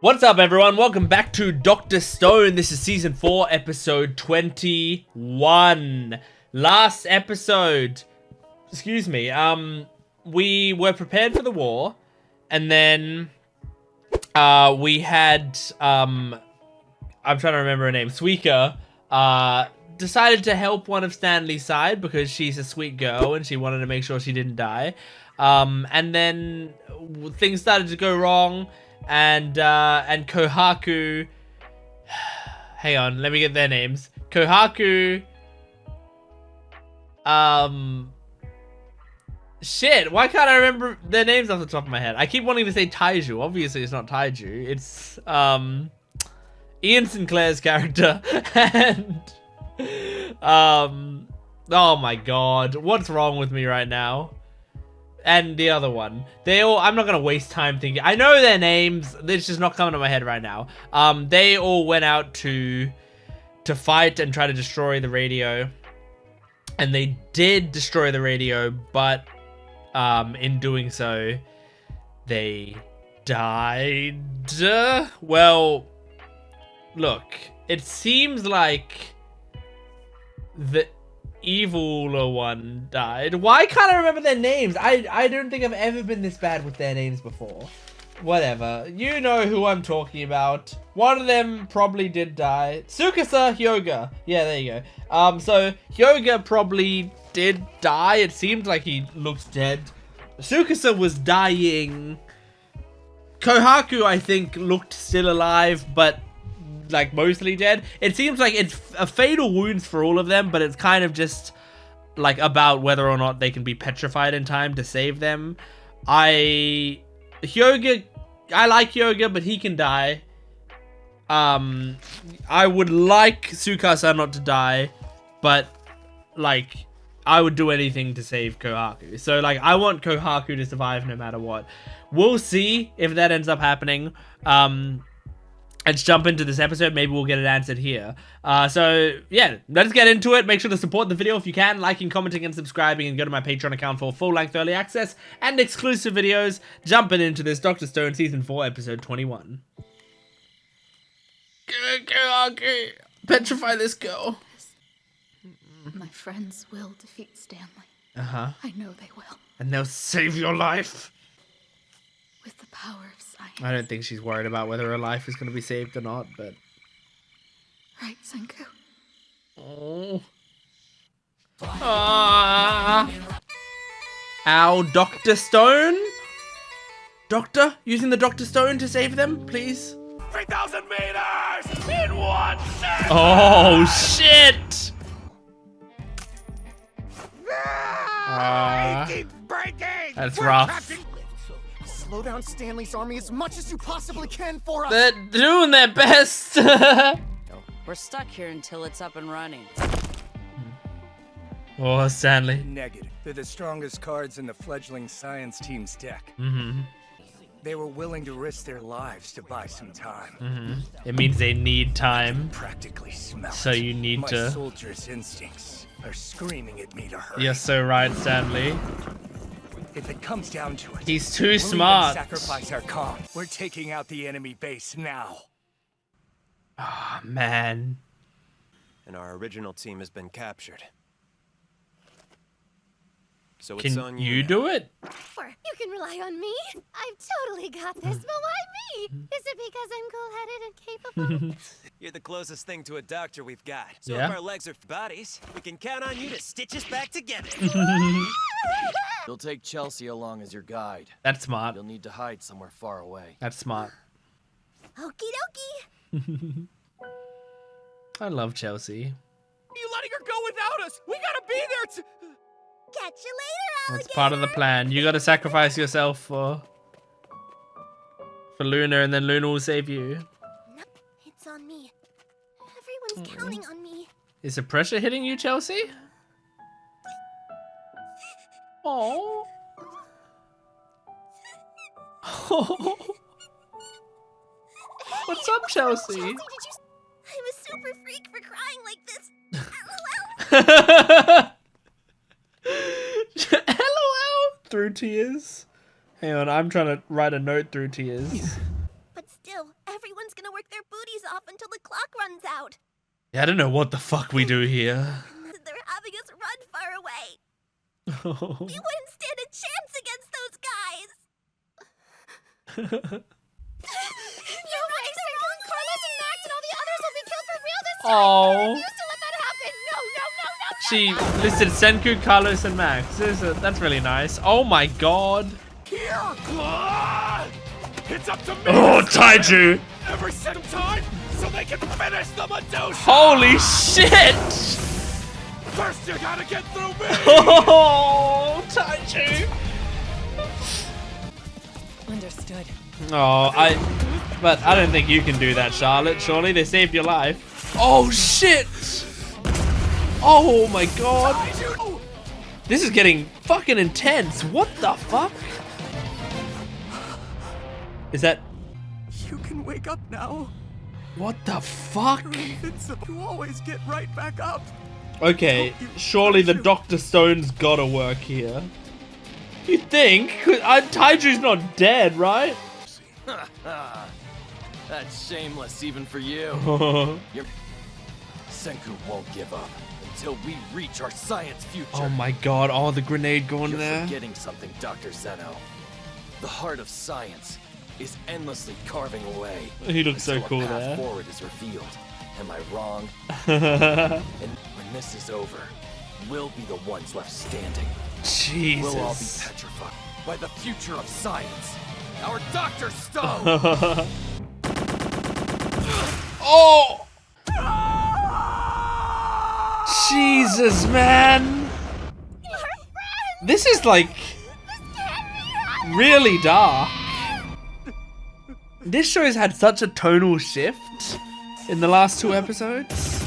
What's up, everyone? Welcome back to Dr. Stone. This is season 4, episode 21. Last episode, excuse me, we were prepared for the war, and then we had I'm trying to remember her name, Suika, decided to help one of Stanley's side because she's a sweet girl and she wanted to make sure she didn't die. And then things started to go wrong. And Kohaku, hang on, let me get their names. Kohaku, shit, why can't I remember their names off the top of my head? I keep wanting to say Taiju. Obviously it's not Taiju. It's Ian Sinclair's character. And oh my god, what's wrong with me right now? And the other one, I'm not gonna waste time thinking. I know their names, it's just not coming to my head right now. They all went out to fight and try to destroy the radio, and they did destroy the radio, but in doing so they died. Well, look, it seems like the eviler one died. Why can't I remember their names? I don't think I've ever been this bad with their names before. Whatever. You know who I'm talking about. One of them probably did die. Tsukasa Hyoga. Yeah, there you go. So Hyoga probably did die. It seemed like he looked dead. Tsukasa was dying. Kohaku, I think, looked still alive, but like mostly dead. It seems like it's a fatal wounds for all of them, but it's kind of just like about whether or not they can be petrified in time to save them. I like Hyoga, but he can die. I would like Tsukasa not to die, but like I would do anything to save Kohaku. So like I want Kohaku to survive no matter what. We'll see if that ends up happening. Let's jump into this episode. Maybe we'll get it answered here. So yeah, let's get into it. Make sure to support the video if you can, liking, commenting, and subscribing, and go to my Patreon account for full-length early access and exclusive videos. Jumping into this Dr. Stone Season 4, Episode 21. Okay, petrify this girl. My friends will defeat Stanley. Uh-huh. I know they will. And they'll save your life. With the power of science. I don't think she's worried about whether her life is going to be saved or not, but... Right, Senku? Oh. Ah. Ow, Dr. Stone? Doctor? Using the Dr. Stone to save them, please? 3,000 meters in 1 second! Oh, shit! Keep breaking! That's We're rough. trapped in- Slow down Stanley's army as much as you possibly can for us. They're doing their best. We're stuck here until it's up and running. Oh, Stanley. Negative. They're the strongest cards in the fledgling science team's deck. Mm-hmm. They were willing to risk their lives to buy some time. Mm-hmm. It means they need time. Practically smell So it. you need My to... soldiers' instincts are screaming at me to hurry. You're so right, Stanley. If it comes down to it, He's too we'll smart. even sacrifice our comms. We're taking out the enemy base now. Oh, man. And our original team has been captured. So it's on Can you. you do it? Sure, you can rely on me. I've totally got this, but why me? Is it because I'm cool-headed and capable? You're the closest thing to a doctor we've got. So Yeah? if our legs are bodies, we can count on you to stitch us back together. You'll take Chelsea along as your guide. That's smart. You'll need to hide somewhere far away. That's smart. Okie dokie. I love Chelsea. You letting her go without us? We gotta be there to... Catch you later, alligator. That's part of the plan. You gotta sacrifice yourself for Luna, and then Luna will save you. It's on me. Everyone's counting on me. Is the pressure hitting you, Chelsea? Oh. What's up, Chelsea? Chelsea, did you... I'm a super freak for crying like this. LOL. LOL through tears. Hang on, I'm trying to write a note through tears. But still, everyone everyone's gonna work their booties off until the clock runs out. Yeah, I don't know what the fuck we do here. They're having us run far away. We wouldn't stand a chance against those guys. You're right, Senku. Carlos and Max and all the others will be killed for real this time. Oh. I refuse to let that happen. No, no, no, no, no. She listed Senku, Carlos, and Max. That's really nice. Oh my god. Here! It's up to me! Oh, Taiju! Every single time, so they can finish the Medusa! Holy shit! First you gotta get through me! Oh, Taiju! Understood. Oh, but I don't think you can do that, Charlotte. Surely they saved your life. Oh shit! Oh my god! This is getting fucking intense. What the fuck? Is that? You can wake up now. What the fuck? You're invincible. You always get right back up. Okay, surely the Dr. Stone's gotta work here. You think? Taiju's not dead, right? That's shameless even for you. Your Senku won't give up until we reach our science future. Oh my god, oh, the grenade going You're there. forgetting something, Dr. Zeno. The heart of science is endlessly carving away. He looks so until cool a path there. forward is revealed. Am I wrong? And when this is over, we'll be the ones left standing. Jesus. We'll all be petrified by the future of science. Our Dr. Stone! Oh! Jesus, man! This is like really dark. This show has had such a tonal shift in the last 2 episodes.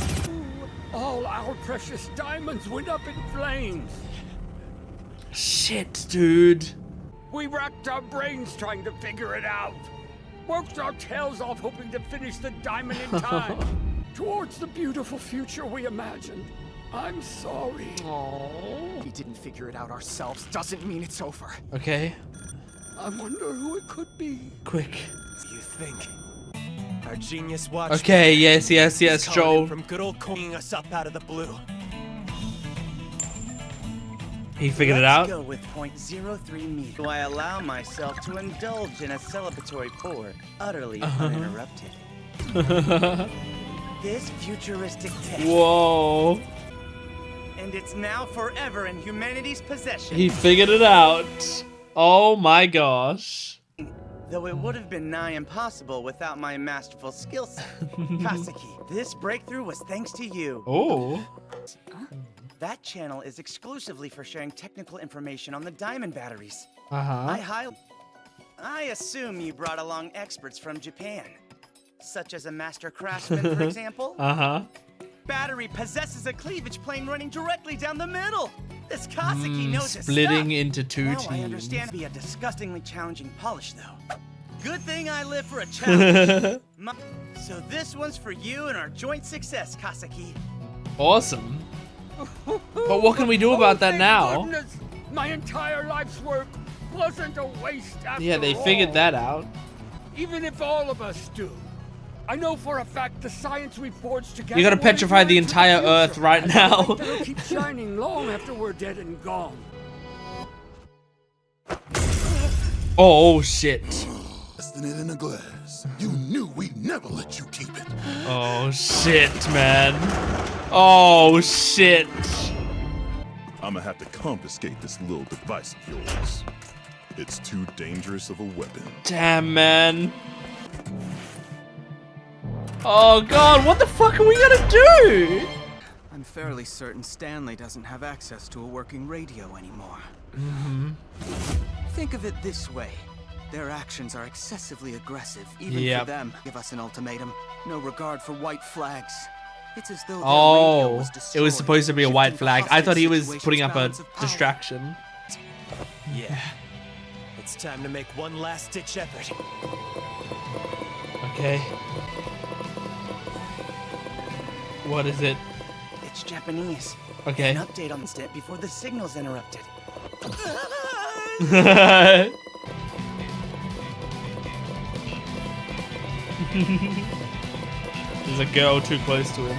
All our precious diamonds went up in flames. Shit, dude. We racked our brains trying to figure it out. Worked our tails off hoping to finish the diamond in time. Towards the beautiful future we imagined. I'm sorry. We didn't figure it out ourselves doesn't mean it's over. Okay, I wonder who it could be. quick. Do you think our genius watch? Okay, yes, Joel. From good old calling us up out of the blue. He figured it out. Go with 0.03 meters. Do I allow myself to indulge in a celebratory pour, utterly uninterrupted? This futuristic tech, Whoa. and it's now forever in humanity's possession. He figured it out. Oh my gosh. Though it would have been nigh impossible without my masterful skill set. Kaseki, this breakthrough was thanks to you. Oh. That channel is exclusively for sharing technical information on the diamond batteries. Uh-huh. I assume you brought along experts from Japan, such as a master craftsman, for example. Uh-huh. Battery possesses a cleavage plane running directly down the middle. This Kaseki knows his Splitting stuff. into 2 Now teams. I understand be a disgustingly challenging polish, though. Good thing I live for a challenge. So this one's for you and our joint success, Kaseki. Awesome. But what can we do about that Thank now? goodness. My entire life's work wasn't a waste after Yeah, they all. figured that out. Even if all of us do, I know for a fact the science we forged together. You gotta will petrify the endure into entire future. Earth right And now. the light that'll keep shining long after we're dead and gone. Oh shit. Resting it in a glass. You knew we'd never let you keep it. Oh shit, man. Oh shit. I'm gonna have to confiscate this little device of yours. It's too dangerous of a weapon. Damn, man. Oh god, what the fuck are we gonna do? I'm fairly certain Stanley doesn't have access to a working radio anymore. Think of it this way. Their actions are excessively aggressive, even for them. Give us an ultimatum. No regard for white flags. It's as though their radio was destroyed, it was supposed to be a white shifting flag. the I thought he hostage was situation's putting up a balance of power. distraction. Yeah. It's time to make one last-ditch effort. Okay. What is it? It's Japanese. Okay. An update on the instant before the signal's interrupted. There's a girl too close to him.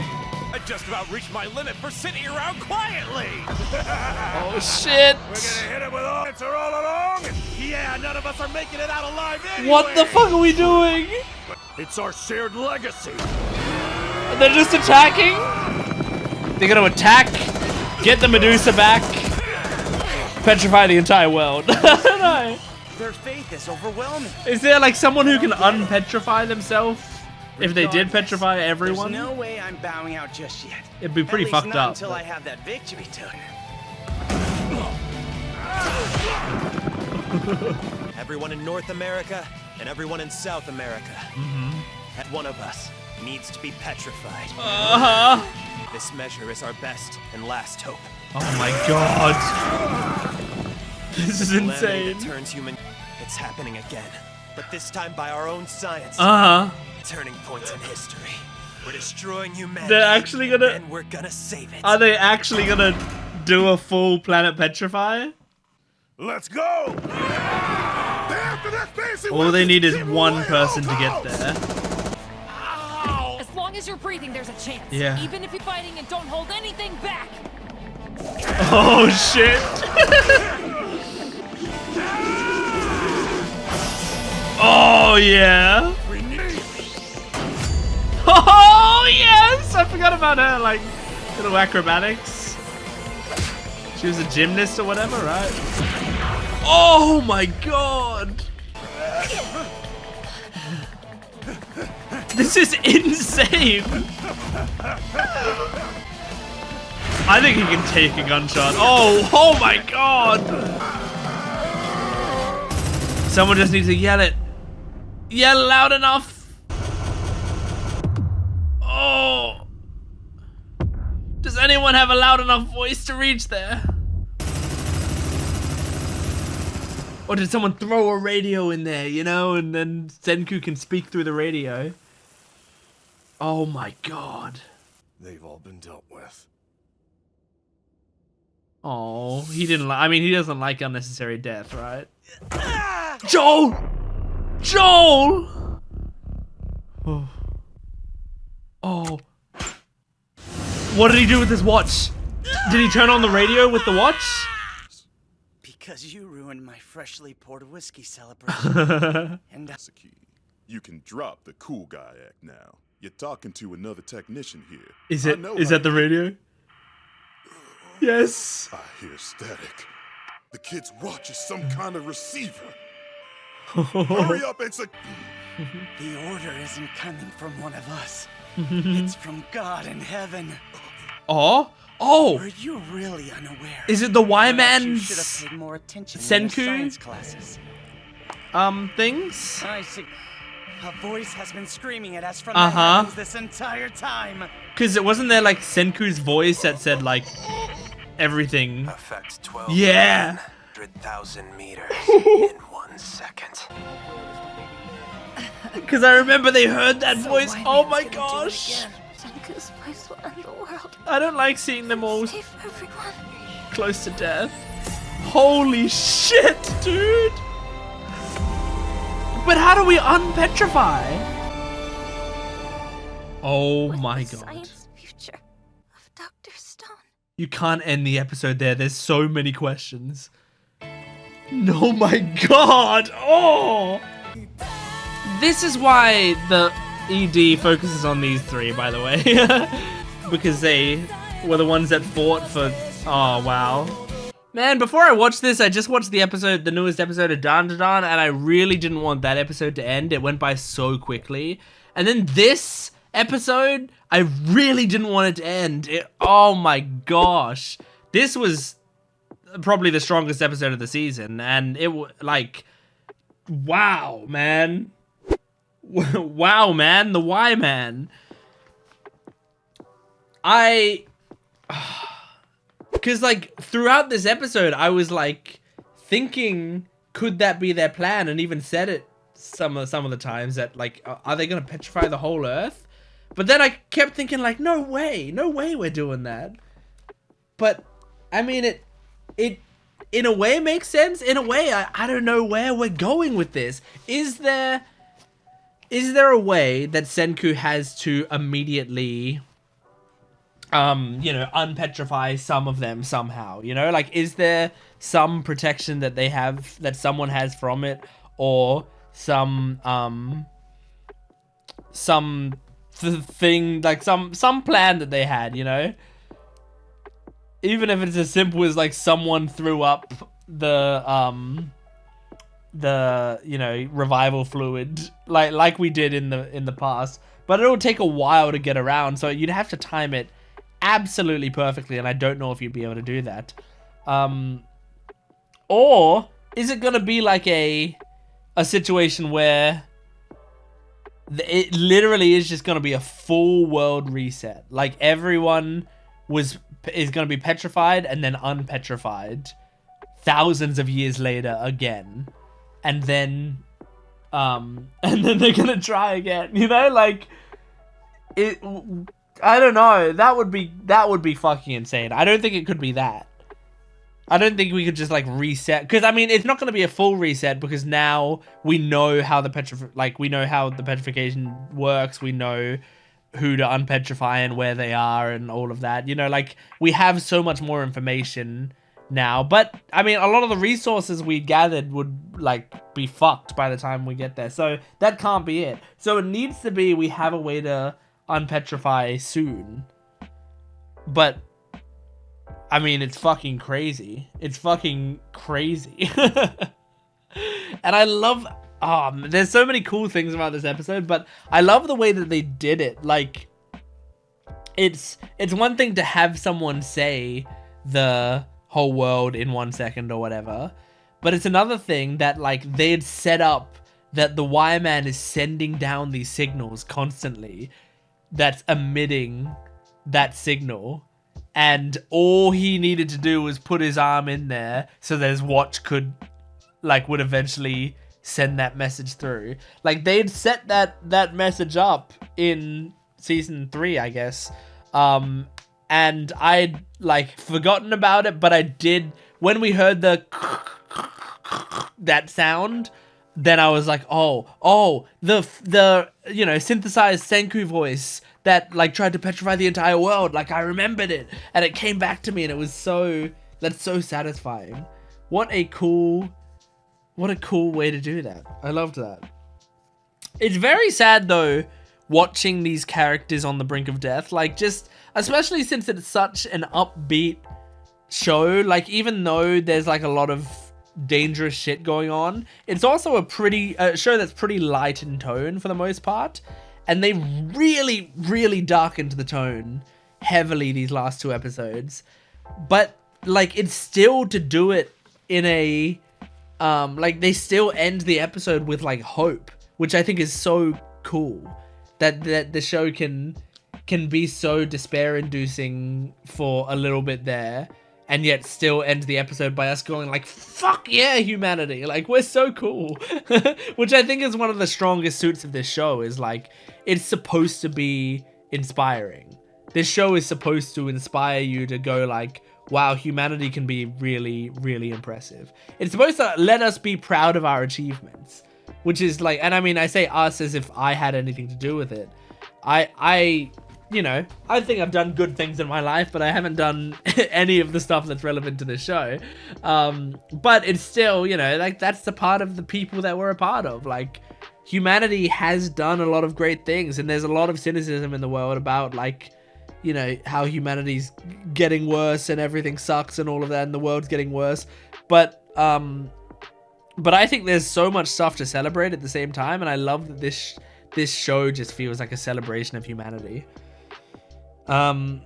I just about reached my limit for sitting around quietly. Oh shit! We're gonna hit it with all answer all along. Yeah, none of us are making it out alive anyway. What the fuck are we doing? It's our shared legacy. They're just attacking? They're gonna attack, get the Medusa back, petrify the entire world. I don't know. Their faith is overwhelming. Is there like someone who can unpetrify themselves? If they did petrify everyone? There's no way I'm bowing out just yet. It'd be pretty At least fucked not up. until I have that victory token. Everyone in North America and everyone in South America. And one of us needs to be petrified. This measure is our best and last hope. Oh my god. This is Calamity insane. that turns human. It's happening again, but this time by our own science. Turning points in history. We're destroying humanity. They're actually gonna. And we're gonna save it. Are they actually gonna do a full planet petrify? Let's go! All they need is one person to get there. As long as you're breathing, there's a chance. Yeah. Even if you're fighting and don't hold anything back. Oh shit! Oh yeah! Oh yes! I forgot about her, like, little acrobatics. She was a gymnast or whatever, right? Oh my god! This is insane! I think he can take a gunshot. Oh my god! Someone just needs to yell it. Yell loud enough. Oh. Does anyone have a loud enough voice to reach there? Or did someone throw a radio in there, you know, and then Senku can speak through the radio? Oh my god. They've all been dealt with. Oh, he didn't like, I mean, he doesn't like unnecessary death, right? Joel! Joel! Oh. Oh. What did he do with his watch? Did he turn on the radio with the watch? Because you ruined my freshly poured whiskey celebration. And you can drop the cool guy act now. You're talking to another technician here. Is that the radio? Yes. I hear static. The kid's watch is some kind of receiver. Hurry up and the order isn't coming from one of us. It's from God in heaven. Oh? Oh! Were you really unaware? Is it the Y-Man You should have paid more attention in your Senku? science classes. Things? I see. A voice has been screaming at us from the heavens this entire time. Cause it wasn't there like Senku's voice that said like everything. Affects 12 Yeah. 100,000 meters in 1 second. Cause I remember they heard that voice. Oh my gosh. Senku's voice will end the world. I don't like seeing them all Save everyone. close to death. Holy shit, dude. But how do we unpetrify? Oh my god. Science future of Dr. Stone. You can't end the episode there. There's so many questions. Oh my god. Oh. This is why the ED focuses on these three, by the way. Because they were the ones that fought for... Oh, wow. Man, before I watched this, I just watched the newest episode of Dan and I really didn't want that episode to end. It went by so quickly. And then this episode, I really didn't want it to end. Oh my gosh. This was probably the strongest episode of the season. And it was like, wow, man. Wow, man. The Y man. Because, like, throughout this episode, I was, like, thinking, could that be their plan? And even said it some of the times that, like, are they going to petrify the whole Earth? But then I kept thinking, like, no way we're doing that. But, I mean, it in a way makes sense. In a way, I don't know where we're going with this. Is there... is there a way that Senku has to immediately, you know, unpetrify some of them somehow? You know, like, is there some protection that they have, that someone has from it, or some thing, like some plan that they had, you know? Even if it's as simple as like someone threw up the you know, revival fluid like we did in the past, but it'll take a while to get around, so you'd have to time it absolutely perfectly, and I don't know if you'd be able to do that. Or is it gonna be like a situation where it literally is just gonna be a full world reset, like everyone is gonna be petrified and then unpetrified thousands of years later again, and then they're gonna try again, you know? Like, it, I don't know, that would be fucking insane. I don't think it could be that. I don't think we could just like reset, because I mean, it's not going to be a full reset, because now we know how the petrification works. We know who to unpetrify and where they are and all of that. You know, like, we have so much more information now. But I mean, a lot of the resources we gathered would like be fucked by the time we get there. So that can't be it. So it needs to be we have a way to unpetrify soon. But I mean, it's fucking crazy. It's fucking crazy. And I love... there's so many cool things about this episode, but I love the way that they did it. Like, it's one thing to have someone say the whole world in 1 second or whatever, but it's another thing that, like, they had set up that the Wireman is sending down these signals constantly that's emitting that signal. And all he needed to do was put his arm in there so that his watch would eventually send that message through. Like, they'd set that message up in season 3, I guess. And I'd like forgotten about it, but I did, when we heard that sound, then I was like, oh, the you know, synthesized Senku voice that like tried to petrify the entire world. Like, I remembered it, and it came back to me, and it was that's so satisfying. What a cool way to do that. I loved that. It's very sad though, watching these characters on the brink of death, like, just especially since it's such an upbeat show. Like, even though there's like a lot of dangerous shit going on, it's also a show that's pretty light in tone for the most part, and they really, really darkened the tone heavily these last 2 episodes. But like, it's still to do it in a like, they still end the episode with like hope, which I think is so cool, that the show can be so despair inducing for a little bit there, and yet still end the episode by us going like, fuck yeah, humanity, like, we're so cool. Which I think is one of the strongest suits of this show, is like, it's supposed to be inspiring. This show is supposed to inspire you to go like, wow, humanity can be really, really impressive. It's supposed to let us be proud of our achievements, which is like, and I mean, I say us as if I had anything to do with it. I you know, I think I've done good things in my life, but I haven't done any of the stuff that's relevant to the show. But it's still, you know, like, that's the part of the people that we're a part of. Like, humanity has done a lot of great things, and there's a lot of cynicism in the world about, like, you know, how humanity's getting worse and everything sucks and all of that, and the world's getting worse. But I think there's so much stuff to celebrate at the same time, and I love that this show just feels like a celebration of humanity. Man,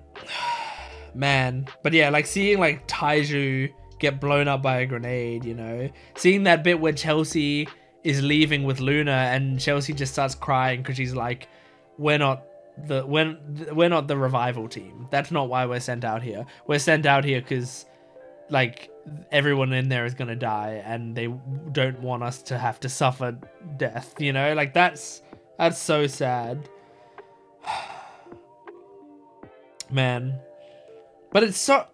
but yeah, like, seeing like Taiju get blown up by a grenade, you know, seeing that bit where Chelsea is leaving with Luna, and Chelsea just starts crying because she's like, we're not the revival team. That's not why we're sent out here. We're sent out here because, like, everyone in there is gonna die, and they don't want us to have to suffer death, you know? Like, that's so sad. Man, but it's so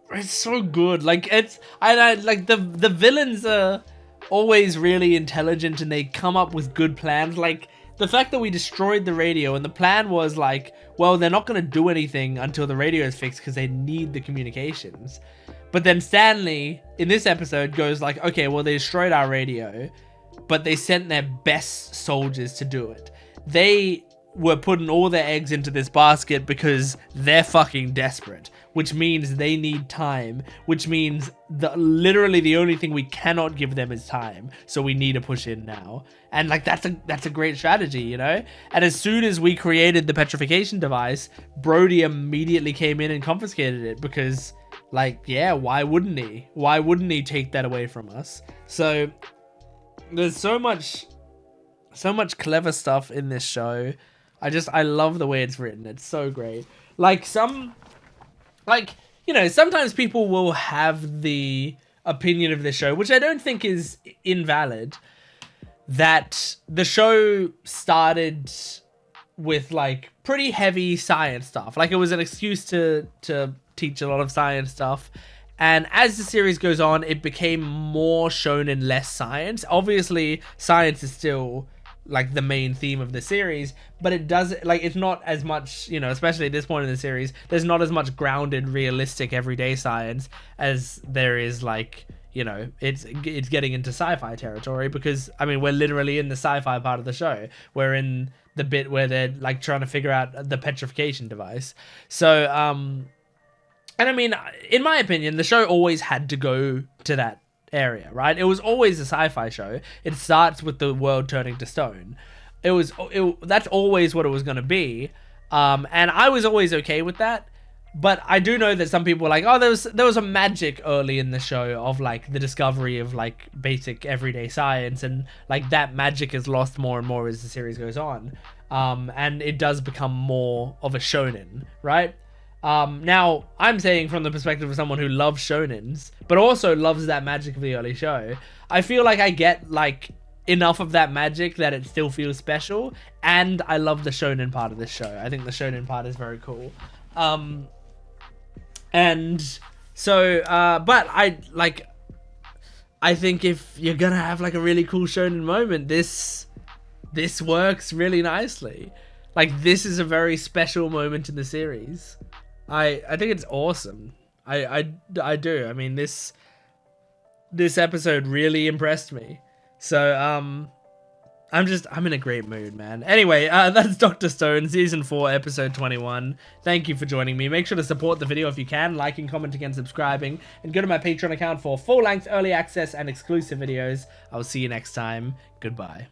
good. Like, I like the villains are always really intelligent, and they come up with good plans. Like, the fact that we destroyed the radio and the plan was like, well, they're not going to do anything until the radio is fixed because they need the communications. But then Stanley, in this episode, goes like, okay, well, they destroyed our radio, but they sent their best soldiers to do it. They were putting all their eggs into this basket because they're fucking desperate, which means they need time, which means literally the only thing we cannot give them is time. So we need to push in now. And like, that's a great strategy, you know? And as soon as we created the petrification device, Brody immediately came in and confiscated it because, like, yeah, why wouldn't he? Why wouldn't he take that away from us? So there's so much clever stuff in this show. I love the way it's written. It's so great. You know, sometimes people will have the opinion of the show, which I don't think is invalid, that the show started with like pretty heavy science stuff. Like, it was an excuse to teach a lot of science stuff. And as the series goes on, it became more shonen, less science. Obviously, science is still like the main theme of the series, but it does, like, it's not as much, you know, especially at this point in the series, there's not as much grounded, realistic, everyday science as there is, like, you know, it's getting into sci-fi territory because, I mean, we're literally in the sci-fi part of the show. We're in the bit where they're like trying to figure out the petrification device. So, and I mean, in my opinion, the show always had to go to that area, right? It was always a sci-fi show. It starts with the world turning to stone. That's always what it was going to be. And I was always okay with that. But I do know that some people were like, oh, there was a magic early in the show of like the discovery of like basic everyday science, and like that magic is lost more and more as the series goes on. And it does become more of a shonen, right? Now, I'm saying from the perspective of someone who loves shonens, but also loves that magic of the early show, I feel like I get like enough of that magic that it still feels special, and I love the shonen part of this show. I think the shonen part is very cool. And so, but I think if you're gonna have like a really cool shonen moment, this works really nicely. Like, this is a very special moment in the series. I think it's awesome. I do. I mean, this episode really impressed me. So, I'm in a great mood, man. Anyway, that's Dr. Stone, Season 4, Episode 21. Thank you for joining me. Make sure to support the video if you can, liking, commenting, and subscribing. And go to my Patreon account for full-length early access and exclusive videos. I will see you next time. Goodbye.